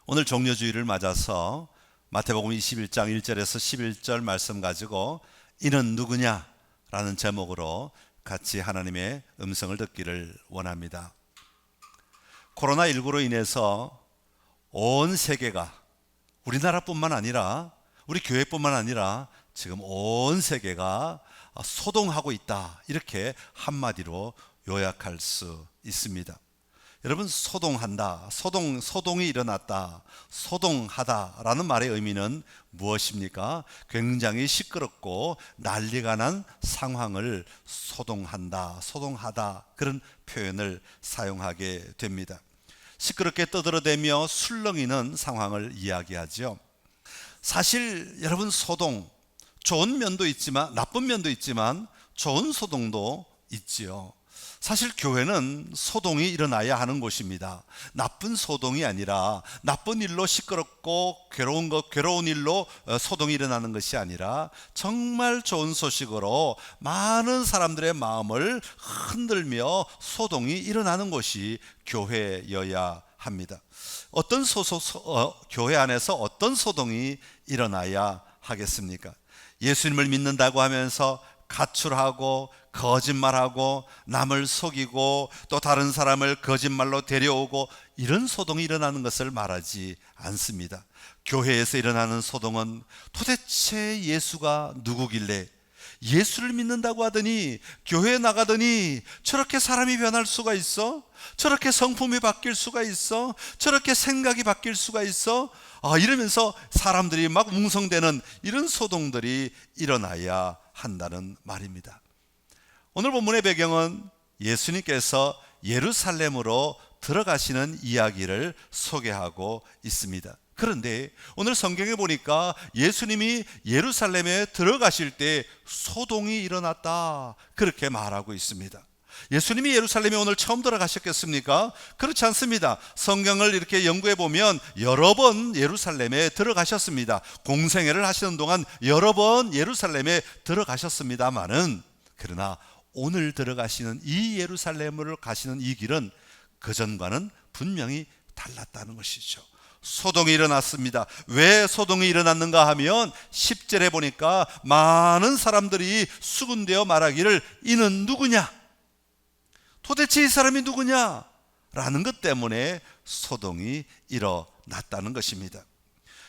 오늘 종려주의를 맞아서 마태복음 21장 1절에서 11절 말씀 가지고 이는 누구냐? 라는 제목으로 같이 하나님의 음성을 듣기를 원합니다. 코로나19로 인해서 온 세계가, 우리나라뿐만 아니라 우리 교회뿐만 아니라 지금 온 세계가 소동하고 있다, 이렇게 한마디로 요약할 수 있습니다. 여러분, 소동한다, 소동이 일어났다, 소동하다라는 말의 의미는 무엇입니까? 굉장히 시끄럽고 난리가 난 상황을 소동한다, 소동하다, 그런 표현을 사용하게 됩니다. 시끄럽게 떠들어대며 술렁이는 상황을 이야기하죠. 사실 여러분, 소동, 좋은 면도 있지만 나쁜 면도 있지만 좋은 소동도 있지요. 사실 교회는 소동이 일어나야 하는 곳입니다. 나쁜 소동이 아니라, 나쁜 일로 시끄럽고 괴로운 일로 소동이 일어나는 것이 아니라 정말 좋은 소식으로 많은 사람들의 마음을 흔들며 소동이 일어나는 곳이 교회여야 합니다. 교회 안에서 어떤 소동이 일어나야 하겠습니까? 예수님을 믿는다고 하면서 가출하고 거짓말하고 남을 속이고 또 다른 사람을 거짓말로 데려오고 이런 소동이 일어나는 것을 말하지 않습니다. 교회에서 일어나는 소동은 도대체 예수가 누구길래, 예수를 믿는다고 하더니 교회에 나가더니 저렇게 사람이 변할 수가 있어? 저렇게 성품이 바뀔 수가 있어? 저렇게 생각이 바뀔 수가 있어? 이러면서 사람들이 막 뭉성대는 이런 소동들이 일어나야 한다는 말입니다. 오늘 본문의 배경은 예수님께서 예루살렘으로 들어가시는 이야기를 소개하고 있습니다. 그런데 오늘 성경에 보니까 예수님이 예루살렘에 들어가실 때 소동이 일어났다, 그렇게 말하고 있습니다. 예수님이 예루살렘에 오늘 처음 들어가셨겠습니까? 그렇지 않습니다. 성경을 이렇게 연구해 보면 여러 번 예루살렘에 들어가셨습니다. 공생애를 하시는 동안 여러 번 예루살렘에 들어가셨습니다마는, 그러나 오늘 들어가시는 이 예루살렘으로 가시는 이 길은 그전과는 분명히 달랐다는 것이죠. 소동이 일어났습니다. 왜 소동이 일어났는가 하면 10절에 보니까 많은 사람들이 수군되어 말하기를 이는 누구냐? 도대체 이 사람이 누구냐? 라는 것 때문에 소동이 일어났다는 것입니다.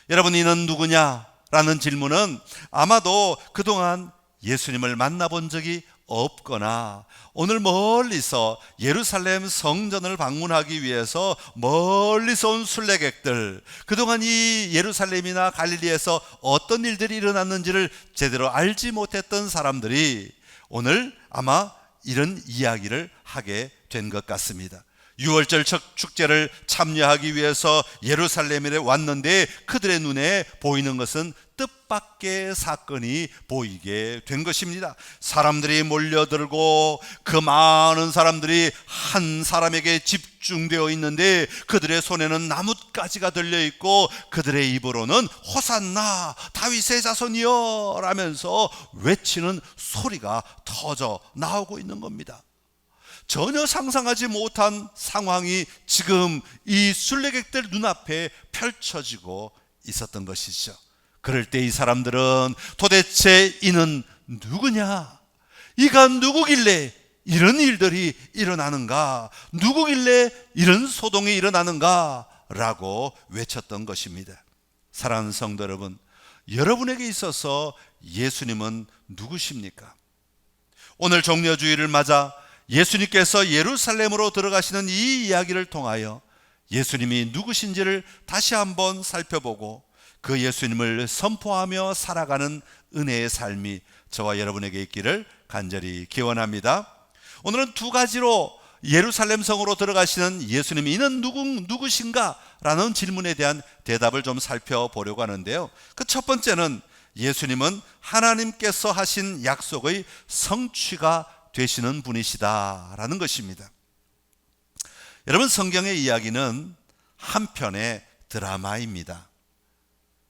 여러분, 이는 누구냐? 라는 질문은 아마도 그동안 예수님을 만나본 적이 없거나 오늘 멀리서 예루살렘 성전을 방문하기 위해서 멀리서 온 순례객들, 그동안 이 예루살렘이나 갈릴리에서 어떤 일들이 일어났는지를 제대로 알지 못했던 사람들이 오늘 아마 이런 이야기를 하게 된 것 같습니다. 6월절 축제를 참여하기 위해서 예루살렘에 왔는데 그들의 눈에 보이는 것은 뜻밖의 사건이 보이게 된 것입니다. 사람들이 몰려들고 그 많은 사람들이 한 사람에게 집중되어 있는데 그들의 손에는 나뭇가지가 들려있고 그들의 입으로는 호산나 다윗의 자손이여 라면서 외치는 소리가 터져 나오고 있는 겁니다. 전혀 상상하지 못한 상황이 지금 이 순례객들 눈앞에 펼쳐지고 있었던 것이죠. 그럴 때 이 사람들은 도대체 이는 누구냐? 이가 누구길래 이런 일들이 일어나는가? 누구길래 이런 소동이 일어나는가? 라고 외쳤던 것입니다. 사랑하는 성도 여러분, 여러분에게 있어서 예수님은 누구십니까? 오늘 종려주의를 맞아 예수님께서 예루살렘으로 들어가시는 이 이야기를 통하여 예수님이 누구신지를 다시 한번 살펴보고 그 예수님을 선포하며 살아가는 은혜의 삶이 저와 여러분에게 있기를 간절히 기원합니다. 오늘은 두 가지로 예루살렘 성으로 들어가시는 예수님이 이는 누구신가? 라는 질문에 대한 대답을 좀 살펴보려고 하는데요. 그 첫 번째는 예수님은 하나님께서 하신 약속의 성취가 되시는 분이시다라는 것입니다. 여러분, 성경의 이야기는 한편의 드라마입니다.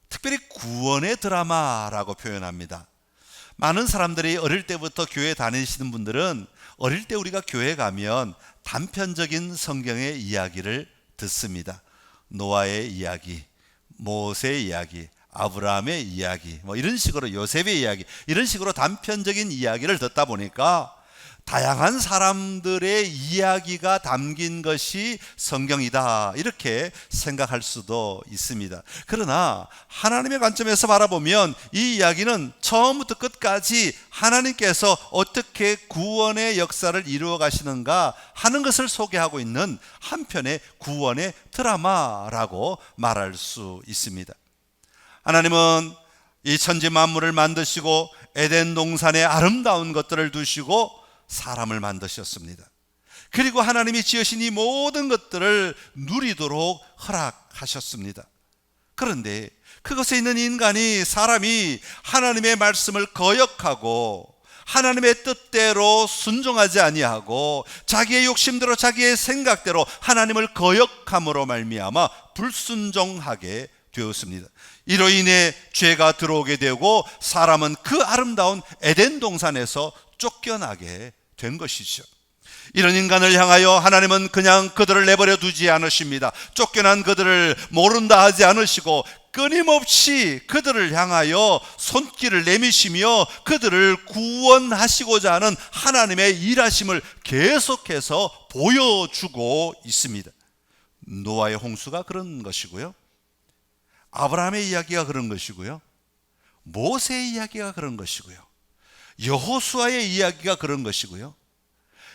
특별히 구원의 드라마라고 표현합니다. 많은 사람들이 어릴 때부터 교회 다니시는 분들은 어릴 때 우리가 교회 가면 단편적인 성경의 이야기를 듣습니다. 노아의 이야기, 모세의 이야기, 아브라함의 이야기, 이런 식으로 요셉의 이야기, 이런 식으로 단편적인 이야기를 듣다 보니까 다양한 사람들의 이야기가 담긴 것이 성경이다, 이렇게 생각할 수도 있습니다. 그러나 하나님의 관점에서 바라보면 이 이야기는 처음부터 끝까지 하나님께서 어떻게 구원의 역사를 이루어 가시는가 하는 것을 소개하고 있는 한편의 구원의 드라마라고 말할 수 있습니다. 하나님은 이 천지 만물을 만드시고 에덴 동산에 아름다운 것들을 두시고 사람을 만드셨습니다. 그리고 하나님이 지으신 이 모든 것들을 누리도록 허락하셨습니다. 그런데 그것에 있는 인간이, 사람이 하나님의 말씀을 거역하고 하나님의 뜻대로 순종하지 아니하고 자기의 욕심대로, 자기의 생각대로 하나님을 거역함으로 말미암아 불순종하게 되었습니다. 이로 인해 죄가 들어오게 되고 사람은 그 아름다운 에덴 동산에서 쫓겨나게 된 것이죠. 이런 인간을 향하여 하나님은 그냥 그들을 내버려 두지 않으십니다. 쫓겨난 그들을 모른다 하지 않으시고 끊임없이 그들을 향하여 손길을 내미시며 그들을 구원하시고자 하는 하나님의 일하심을 계속해서 보여주고 있습니다. 노아의 홍수가 그런 것이고요, 아브라함의 이야기가 그런 것이고요, 모세의 이야기가 그런 것이고요, 여호수아의 이야기가 그런 것이고요,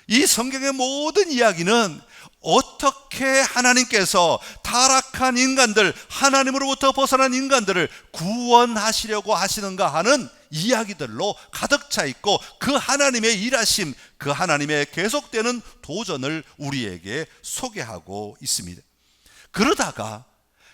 이 성경의 모든 이야기는 어떻게 하나님께서 타락한 인간들, 하나님으로부터 벗어난 인간들을 구원하시려고 하시는가 하는 이야기들로 가득 차 있고, 그 하나님의 일하심, 그 하나님의 계속되는 도전을 우리에게 소개하고 있습니다. 그러다가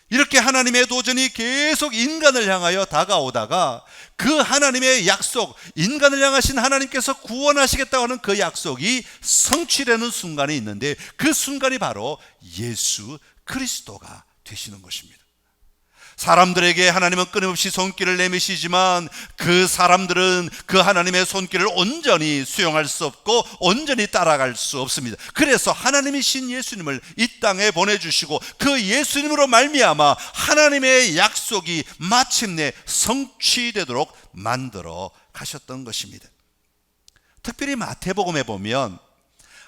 이렇게 하나님의 도전이 계속 인간을 향하여 다가오다가 그 하나님의 약속, 인간을 향하신 하나님께서 구원하시겠다고 하는 그 약속이 성취되는 순간이 있는데, 그 순간이 바로 예수 그리스도가 되시는 것입니다. 사람들에게 하나님은 끊임없이 손길을 내미시지만 그 사람들은 그 하나님의 손길을 온전히 수용할 수 없고 온전히 따라갈 수 없습니다. 그래서 하나님이신 예수님을 이 땅에 보내주시고 그 예수님으로 말미암아 하나님의 약속이 마침내 성취되도록 만들어 가셨던 것입니다. 특별히 마태복음에 보면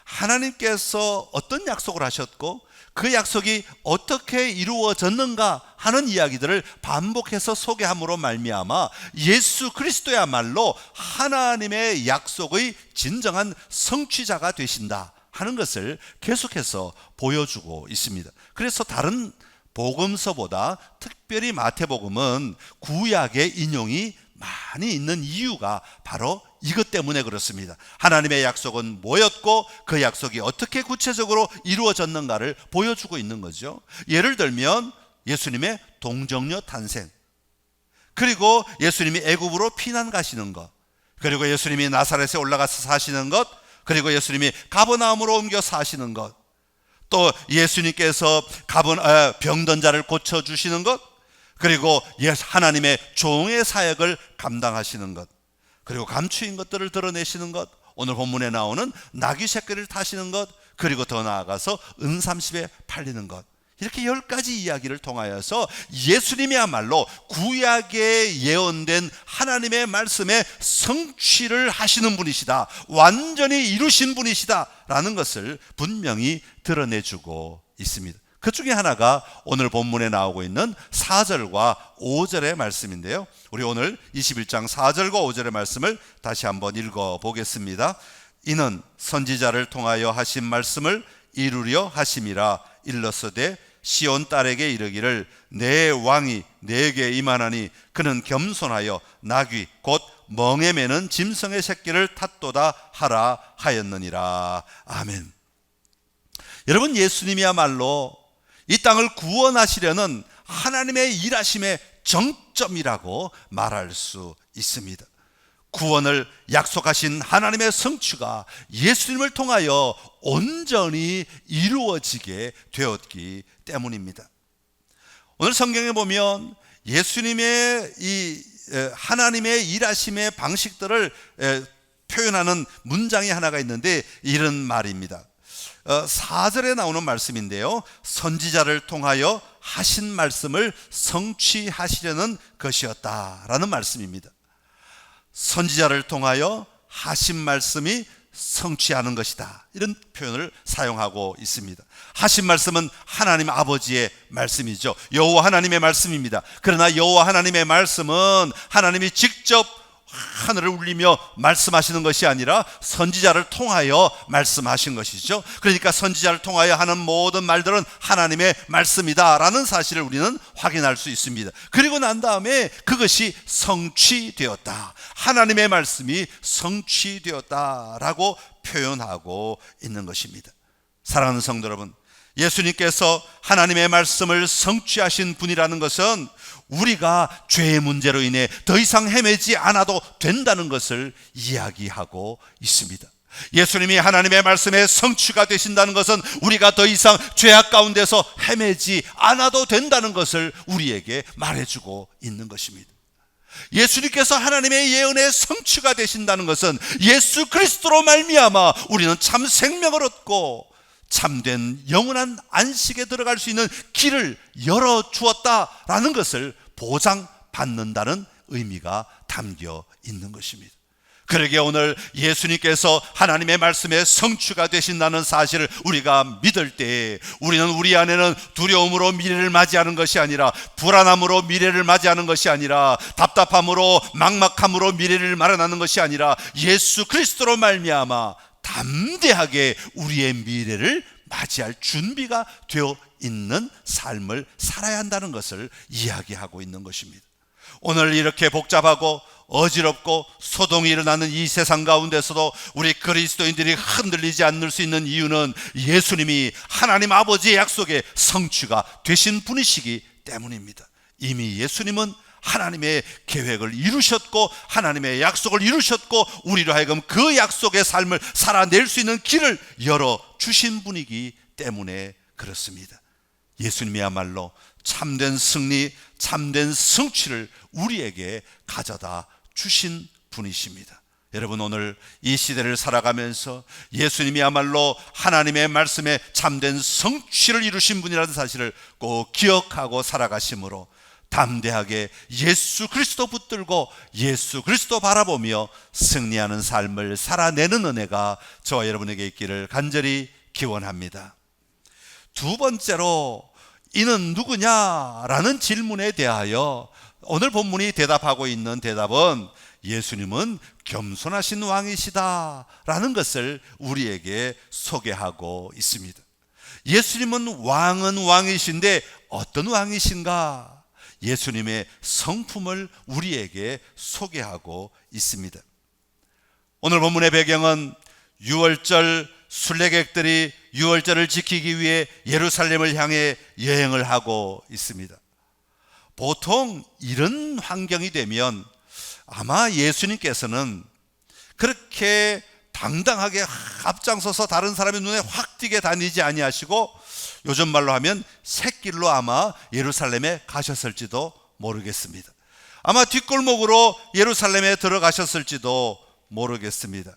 하나님께서 어떤 약속을 하셨고 그 약속이 어떻게 이루어졌는가 하는 이야기들을 반복해서 소개함으로 말미암아 예수 그리스도야말로 하나님의 약속의 진정한 성취자가 되신다 하는 것을 계속해서 보여주고 있습니다. 그래서 다른 복음서보다 특별히 마태복음은 구약의 인용이 많이 있는 이유가 바로 이것 때문에 그렇습니다. 하나님의 약속은 뭐였고 그 약속이 어떻게 구체적으로 이루어졌는가를 보여주고 있는 거죠. 예를 들면 예수님의 동정녀 탄생, 그리고 예수님이 애굽으로 피난 가시는 것, 그리고 예수님이 나사렛에 올라가서 사시는 것, 그리고 예수님이 가버나움으로 옮겨 사시는 것, 또 예수님께서 병든 자를 고쳐주시는 것, 그리고 하나님의 종의 사역을 감당하시는 것, 그리고 감추인 것들을 드러내시는 것, 오늘 본문에 나오는 나귀 새끼를 타시는 것, 그리고 더 나아가서 은30에 팔리는 것, 이렇게 10가지 이야기를 통하여서 예수님이야말로 구약에 예언된 하나님의 말씀의 성취를 하시는 분이시다, 완전히 이루신 분이시다 라는 것을 분명히 드러내주고 있습니다. 그 중에 하나가 오늘 본문에 나오고 있는 4절과 5절의 말씀인데요, 우리 오늘 21장 4절과 5절의 말씀을 다시 한번 읽어보겠습니다. 이는 선지자를 통하여 하신 말씀을 이루려 하심이라. 일러서되 시온 딸에게 이르기를 내 왕이 내게 임하나니 그는 겸손하여 나귀 곧 멍에 매는 짐승의 새끼를 탔도다 하라 하였느니라. 아멘. 여러분, 예수님이야말로 이 땅을 구원하시려는 하나님의 일하심의 정점이라고 말할 수 있습니다. 구원을 약속하신 하나님의 성취가 예수님을 통하여 온전히 이루어지게 되었기 때문입니다. 오늘 성경에 보면 예수님의 이 하나님의 일하심의 방식들을 표현하는 문장이 하나가 있는데 이런 말입니다. 4절에 나오는 말씀인데요, 선지자를 통하여 하신 말씀을 성취하시려는 것이었다라는 말씀입니다. 선지자를 통하여 하신 말씀이 성취하는 것이다, 이런 표현을 사용하고 있습니다. 하신 말씀은 하나님 아버지의 말씀이죠. 여호와 하나님의 말씀입니다. 그러나 여호와 하나님의 말씀은 하나님이 직접 하늘을 울리며 말씀하시는 것이 아니라 선지자를 통하여 말씀하신 것이죠. 그러니까 선지자를 통하여 하는 모든 말들은 하나님의 말씀이다라는 사실을 우리는 확인할 수 있습니다. 그리고 난 다음에 그것이 성취되었다, 하나님의 말씀이 성취되었다라고 표현하고 있는 것입니다. 사랑하는 성도 여러분, 예수님께서 하나님의 말씀을 성취하신 분이라는 것은 우리가 죄의 문제로 인해 더 이상 헤매지 않아도 된다는 것을 이야기하고 있습니다. 예수님이 하나님의 말씀의 성취가 되신다는 것은 우리가 더 이상 죄악 가운데서 헤매지 않아도 된다는 것을 우리에게 말해주고 있는 것입니다. 예수님께서 하나님의 예언의 성취가 되신다는 것은 예수 그리스도로 말미암아 우리는 참 생명을 얻고 참된 영원한 안식에 들어갈 수 있는 길을 열어주었다라는 것을 보장받는다는 의미가 담겨 있는 것입니다. 그러기에 오늘 예수님께서 하나님의 말씀에 성취가 되신다는 사실을 우리가 믿을 때 우리는 우리 안에는 두려움으로 미래를 맞이하는 것이 아니라, 불안함으로 미래를 맞이하는 것이 아니라, 답답함으로 막막함으로 미래를 마련하는 것이 아니라 예수 그리스도로 말미암아 담대하게 우리의 미래를 맞이할 준비가 되어 있는 삶을 살아야 한다는 것을 이야기하고 있는 것입니다. 오늘 이렇게 복잡하고 어지럽고 소동이 일어나는 이 세상 가운데서도 우리 그리스도인들이 흔들리지 않을 수 있는 이유는 예수님이 하나님 아버지의 약속의 성취가 되신 분이시기 때문입니다. 이미 예수님은 하나님의 계획을 이루셨고 하나님의 약속을 이루셨고 우리로 하여금 그 약속의 삶을 살아낼 수 있는 길을 열어주신 분이기 때문에 그렇습니다. 예수님이야말로 참된 승리, 참된 성취를 우리에게 가져다 주신 분이십니다. 여러분, 오늘 이 시대를 살아가면서 예수님이야말로 하나님의 말씀에 참된 성취를 이루신 분이라는 사실을 꼭 기억하고 살아가심으로 담대하게 예수 그리스도 붙들고 예수 그리스도 바라보며 승리하는 삶을 살아내는 은혜가 저와 여러분에게 있기를 간절히 기원합니다. 두 번째로, 이는 누구냐라는 질문에 대하여 오늘 본문이 대답하고 있는 대답은 예수님은 겸손하신 왕이시다라는 것을 우리에게 소개하고 있습니다. 예수님은 왕이신데 어떤 왕이신가? 예수님의 성품을 우리에게 소개하고 있습니다. 오늘 본문의 배경은 유월절 순례객들이 유월절을 지키기 위해 예루살렘을 향해 여행을 하고 있습니다. 보통 이런 환경이 되면 아마 예수님께서는 그렇게 당당하게 앞장서서 다른 사람의 눈에 확 띄게 다니지 아니하시고 요즘 말로 하면 샛길로 아마 예루살렘에 가셨을지도 모르겠습니다. 아마 뒷골목으로 예루살렘에 들어가셨을지도 모르겠습니다.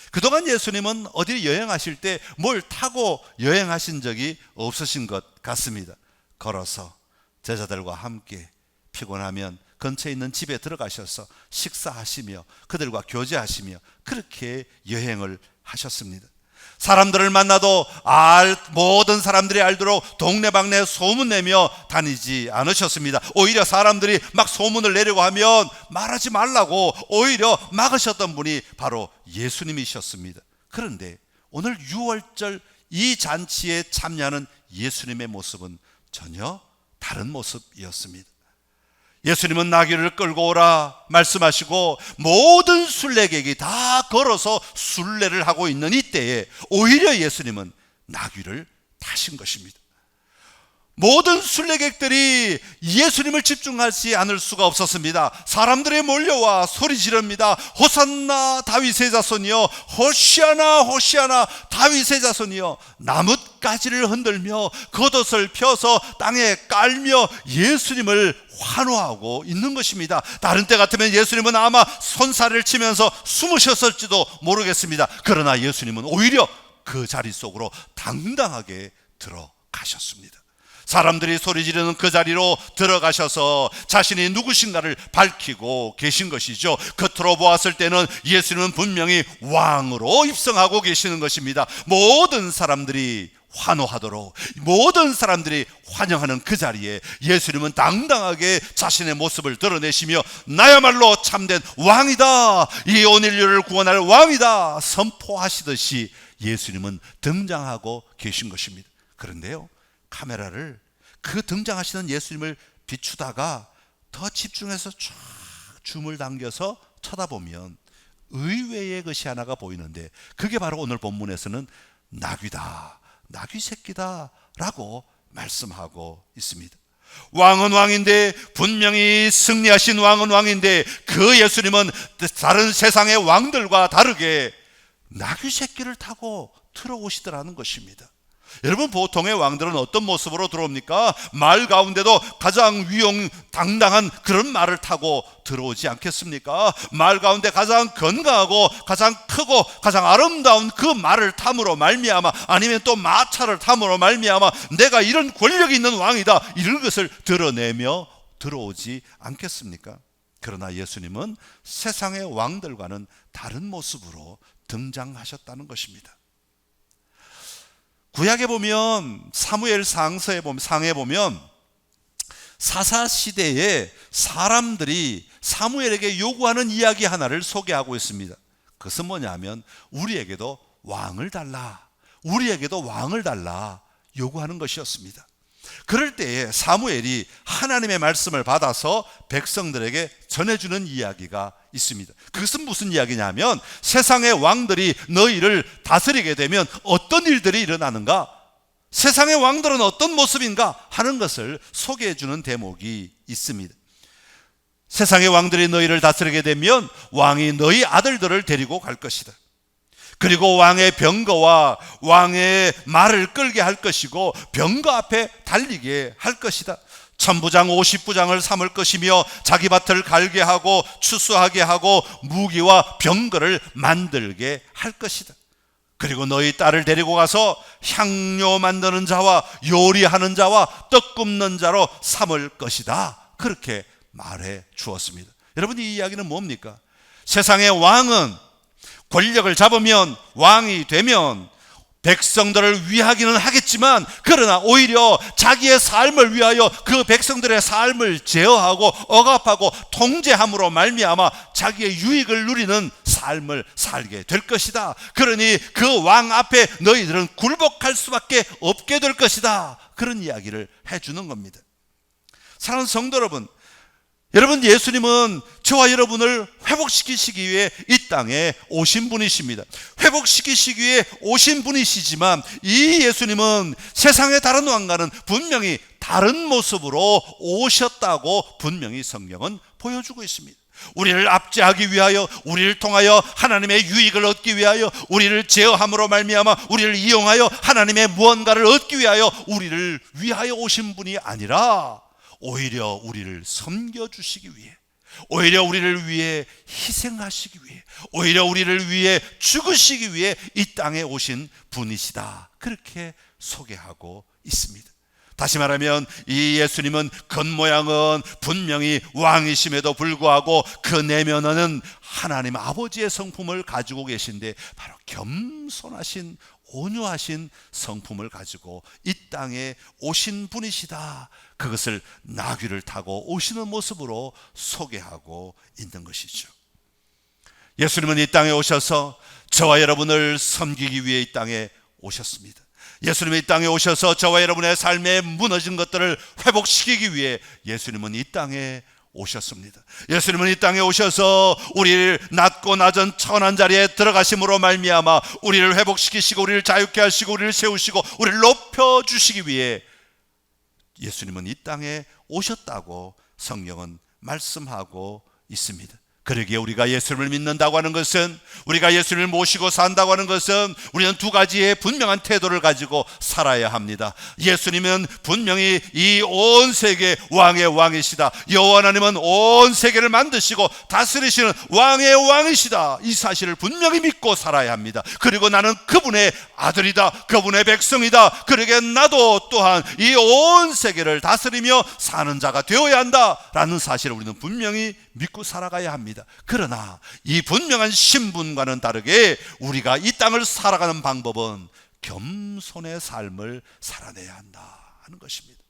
그동안 예수님은 어디 여행하실 때 뭘 타고 여행하신 적이 없으신 것 같습니다. 걸어서 제자들과 함께 피곤하면 근처에 있는 집에 들어가셔서 식사하시며 그들과 교제하시며 그렇게 여행을 하셨습니다. 사람들을 만나도 모든 사람들이 알도록 동네방네 소문내며 다니지 않으셨습니다. 오히려 사람들이 막 소문을 내려고 하면 말하지 말라고 오히려 막으셨던 분이 바로 예수님이셨습니다. 그런데 오늘 유월절 이 잔치에 참여하는 예수님의 모습은 전혀 다른 모습이었습니다. 예수님은 나귀를 끌고 오라 말씀하시고 모든 순례객이 다 걸어서 순례를 하고 있는 이때에 오히려 예수님은 나귀를 타신 것입니다. 모든 순례객들이 예수님을 집중하지 않을 수가 없었습니다. 사람들이 몰려와 소리 지릅니다. 호산나 다윗의 자손이여, 호시아나 호시아나 다윗의 자손이여. 나뭇가지를 흔들며 겉옷을 펴서 땅에 깔며 예수님을 환호하고 있는 것입니다. 다른 때 같으면 예수님은 아마 손살을 치면서 숨으셨을지도 모르겠습니다. 그러나 예수님은 오히려 그 자리 속으로 당당하게 들어가셨습니다. 사람들이 소리 지르는 그 자리로 들어가셔서 자신이 누구신가를 밝히고 계신 것이죠. 겉으로 보았을 때는 예수님은 분명히 왕으로 입성하고 계시는 것입니다. 모든 사람들이 환호하도록, 모든 사람들이 환영하는 그 자리에 예수님은 당당하게 자신의 모습을 드러내시며 나야말로 참된 왕이다, 이 온 인류를 구원할 왕이다 선포하시듯이 예수님은 등장하고 계신 것입니다. 그런데요, 카메라를 그 등장하시는 예수님을 비추다가 더 집중해서 쫙 줌을 당겨서 쳐다보면 의외의 것이 하나가 보이는데, 그게 바로 오늘 본문에서는 나귀다, 나귀 새끼다 라고 말씀하고 있습니다. 왕은 왕인데, 분명히 승리하신 왕은 왕인데, 그 예수님은 다른 세상의 왕들과 다르게 나귀 새끼를 타고 들어오시더라는 것입니다. 여러분, 보통의 왕들은 어떤 모습으로 들어옵니까? 말 가운데도 가장 위용당당한 그런 말을 타고 들어오지 않겠습니까? 말 가운데 가장 건강하고 가장 크고 가장 아름다운 그 말을 탐으로 말미암아, 아니면 또 마차를 탐으로 말미암아 내가 이런 권력이 있는 왕이다, 이런 것을 드러내며 들어오지 않겠습니까? 그러나 예수님은 세상의 왕들과는 다른 모습으로 등장하셨다는 것입니다. 구약에 보면, 사무엘 상에 보면 사사 시대에 사람들이 사무엘에게 요구하는 이야기 하나를 소개하고 있습니다. 그것은 뭐냐면 우리에게도 왕을 달라, 우리에게도 왕을 달라 요구하는 것이었습니다. 그럴 때에 사무엘이 하나님의 말씀을 받아서 백성들에게 전해주는 이야기가 있습니다. 그것은 무슨 이야기냐면, 세상의 왕들이 너희를 다스리게 되면 어떤 일들이 일어나는가, 세상의 왕들은 어떤 모습인가 하는 것을 소개해주는 대목이 있습니다. 세상의 왕들이 너희를 다스리게 되면 왕이 너희 아들들을 데리고 갈 것이다. 그리고 왕의 병거와 왕의 말을 끌게 할 것이고 병거 앞에 달리게 할 것이다. 천부장 50부장을 삼을 것이며 자기 밭을 갈게 하고 추수하게 하고 무기와 병거를 만들게 할 것이다. 그리고 너희 딸을 데리고 가서 향료 만드는 자와 요리하는 자와 떡 굽는 자로 삼을 것이다. 그렇게 말해 주었습니다. 여러분, 이 이야기는 뭡니까? 세상의 왕은 권력을 잡으면, 왕이 되면 백성들을 위하기는 하겠지만, 그러나 오히려 자기의 삶을 위하여 그 백성들의 삶을 제어하고 억압하고 통제함으로 말미암아 자기의 유익을 누리는 삶을 살게 될 것이다. 그러니 그 왕 앞에 너희들은 굴복할 수밖에 없게 될 것이다. 그런 이야기를 해주는 겁니다. 사랑하는 성도 여러분, 예수님은 저와 여러분을 회복시키시기 위해 이 땅에 오신 분이십니다. 회복시키시기 위해 오신 분이시지만 이 예수님은 세상의 다른 왕과는 분명히 다른 모습으로 오셨다고 분명히 성경은 보여주고 있습니다. 우리를 압제하기 위하여, 우리를 통하여 하나님의 유익을 얻기 위하여, 우리를 제어함으로 말미암아 우리를 이용하여 하나님의 무언가를 얻기 위하여 우리를 위하여 오신 분이 아니라 오히려 우리를 섬겨주시기 위해, 오히려 우리를 위해 희생하시기 위해, 오히려 우리를 위해 죽으시기 위해 이 땅에 오신 분이시다. 그렇게 소개하고 있습니다. 다시 말하면 이 예수님은 겉모양은 분명히 왕이심에도 불구하고 그 내면은 하나님 아버지의 성품을 가지고 계신데, 바로 겸손하신 온유하신 성품을 가지고 이 땅에 오신 분이시다. 그것을 나귀를 타고 오시는 모습으로 소개하고 있는 것이죠. 예수님은 이 땅에 오셔서 저와 여러분을 섬기기 위해 이 땅에 오셨습니다. 예수님이 이 땅에 오셔서 저와 여러분의 삶에 무너진 것들을 회복시키기 위해 예수님은 이 땅에 오셨습니다. 예수님은 이 땅에 오셔서 우리를 낮고 낮은 천한 자리에 들어가심으로 말미암아 우리를 회복시키시고 우리를 자유케 하시고 우리를 세우시고 우리를 높여주시기 위해 예수님은 이 땅에 오셨다고 성경은 말씀하고 있습니다. 그러기에 우리가 예수님을 믿는다고 하는 것은, 우리가 예수님을 모시고 산다고 하는 것은 우리는 두 가지의 분명한 태도를 가지고 살아야 합니다. 예수님은 분명히 이 온 세계 왕의 왕이시다. 여호와 하나님은 온 세계를 만드시고 다스리시는 왕의 왕이시다. 이 사실을 분명히 믿고 살아야 합니다. 그리고 나는 그분의 아들이다, 그분의 백성이다. 그러기에 나도 또한 이 온 세계를 다스리며 사는 자가 되어야 한다라는 사실을 우리는 분명히 믿고 살아가야 합니다. 그러나 이 분명한 신분과는 다르게 우리가 이 땅을 살아가는 방법은 겸손의 삶을 살아내야 한다 하는 것입니다.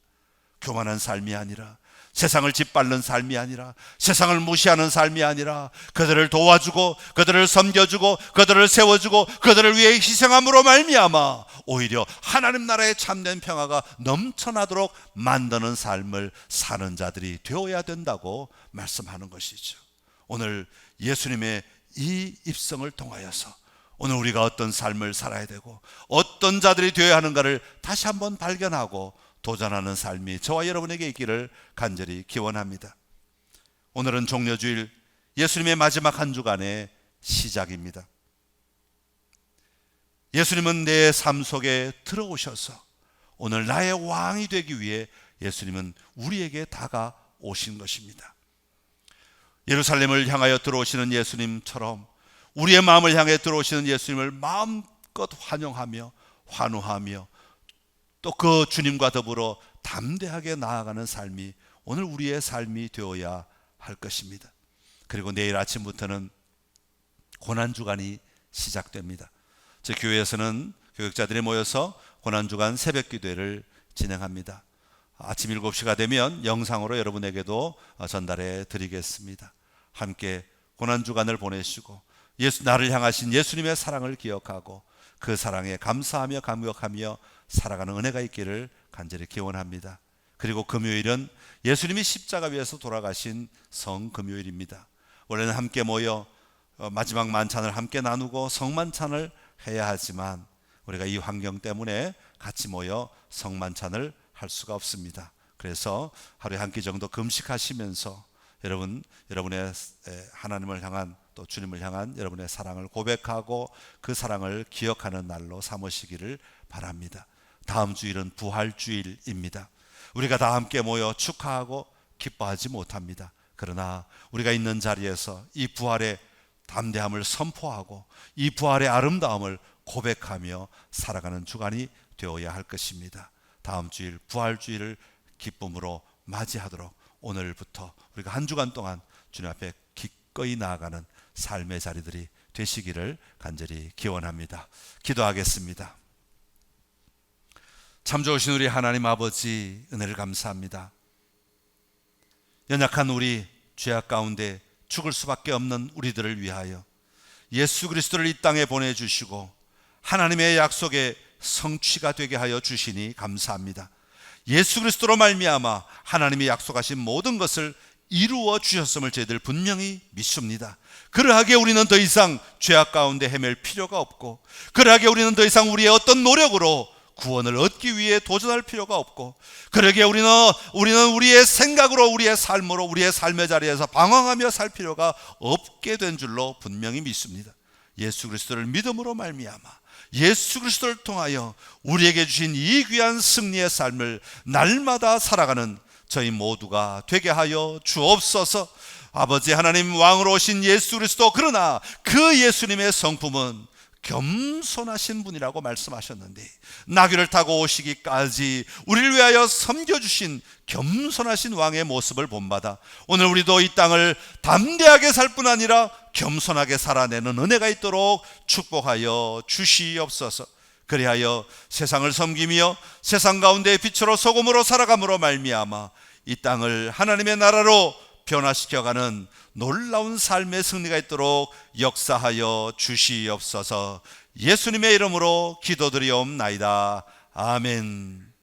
교만한 삶이 아니라, 세상을 짓밟는 삶이 아니라, 세상을 무시하는 삶이 아니라, 그들을 도와주고 그들을 섬겨주고 그들을 세워주고 그들을 위해 희생함으로 말미암아 오히려 하나님 나라의 참된 평화가 넘쳐나도록 만드는 삶을 사는 자들이 되어야 된다고 말씀하는 것이죠. 오늘 예수님의 이 입성을 통하여서 오늘 우리가 어떤 삶을 살아야 되고 어떤 자들이 되어야 하는가를 다시 한번 발견하고 도전하는 삶이 저와 여러분에게 있기를 간절히 기원합니다. 오늘은 종려주일, 예수님의 마지막 한 주간의 시작입니다. 예수님은 내 삶 속에 들어오셔서 오늘 나의 왕이 되기 위해 예수님은 우리에게 다가오신 것입니다. 예루살렘을 향하여 들어오시는 예수님처럼 우리의 마음을 향해 들어오시는 예수님을 마음껏 환영하며 환호하며 또 그 주님과 더불어 담대하게 나아가는 삶이 오늘 우리의 삶이 되어야 할 것입니다. 그리고 내일 아침부터는 고난주간이 시작됩니다. 제 교회에서는 교육자들이 모여서 고난주간 새벽기도회를 진행합니다. 아침 7시가 되면 영상으로 여러분에게도 전달해 드리겠습니다. 함께 고난주간을 보내시고 나를 향하신 예수님의 사랑을 기억하고 그 사랑에 감사하며 감격하며 살아가는 은혜가 있기를 간절히 기원합니다. 그리고 금요일은 예수님이 십자가 위에서 돌아가신 성금요일입니다. 원래는 함께 모여 마지막 만찬을 함께 나누고 성만찬을 해야 하지만 우리가 이 환경 때문에 같이 모여 성만찬을 할 수가 없습니다. 그래서 하루에 한 끼 정도 금식하시면서 여러분의 하나님을 향한 또 주님을 향한 여러분의 사랑을 고백하고 그 사랑을 기억하는 날로 삼으시기를 바랍니다. 다음 주일은 부활주일입니다. 우리가 다 함께 모여 축하하고 기뻐하지 못합니다. 그러나 우리가 있는 자리에서 이 부활의 담대함을 선포하고 이 부활의 아름다움을 고백하며 살아가는 주간이 되어야 할 것입니다. 다음 주일 부활주일을 기쁨으로 맞이하도록 오늘부터 우리가 한 주간 동안 주님 앞에 기꺼이 나아가는 삶의 자리들이 되시기를 간절히 기원합니다. 기도하겠습니다. 참 좋으신 우리 하나님 아버지, 은혜를 감사합니다. 연약한 우리, 죄악 가운데 죽을 수밖에 없는 우리들을 위하여 예수 그리스도를 이 땅에 보내주시고 하나님의 약속의 성취가 되게 하여 주시니 감사합니다. 예수 그리스도로 말미암아 하나님이 약속하신 모든 것을 이루어 주셨음을 저희들 분명히 믿습니다. 그러하기에 우리는 더 이상 죄악 가운데 헤맬 필요가 없고, 그러하기에 우리는 더 이상 우리의 어떤 노력으로 구원을 얻기 위해 도전할 필요가 없고, 그러기에 우리는 우리의 생각으로, 우리의 삶으로, 우리의 삶의 자리에서 방황하며 살 필요가 없게 된 줄로 분명히 믿습니다. 예수 그리스도를 믿음으로 말미암아 예수 그리스도를 통하여 우리에게 주신 이 귀한 승리의 삶을 날마다 살아가는 저희 모두가 되게 하여 주옵소서. 아버지 하나님, 왕으로 오신 예수 그리스도, 그러나 그 예수님의 성품은 겸손하신 분이라고 말씀하셨는데 나귀를 타고 오시기까지 우리를 위하여 섬겨주신 겸손하신 왕의 모습을 본받아 오늘 우리도 이 땅을 담대하게 살 뿐 아니라 겸손하게 살아내는 은혜가 있도록 축복하여 주시옵소서. 그리하여 세상을 섬기며 세상 가운데 빛으로 소금으로 살아감으로 말미암아 이 땅을 하나님의 나라로 변화시켜가는 놀라운 삶의 승리가 있도록 역사하여 주시옵소서. 예수님의 이름으로 기도드리옵나이다. 아멘.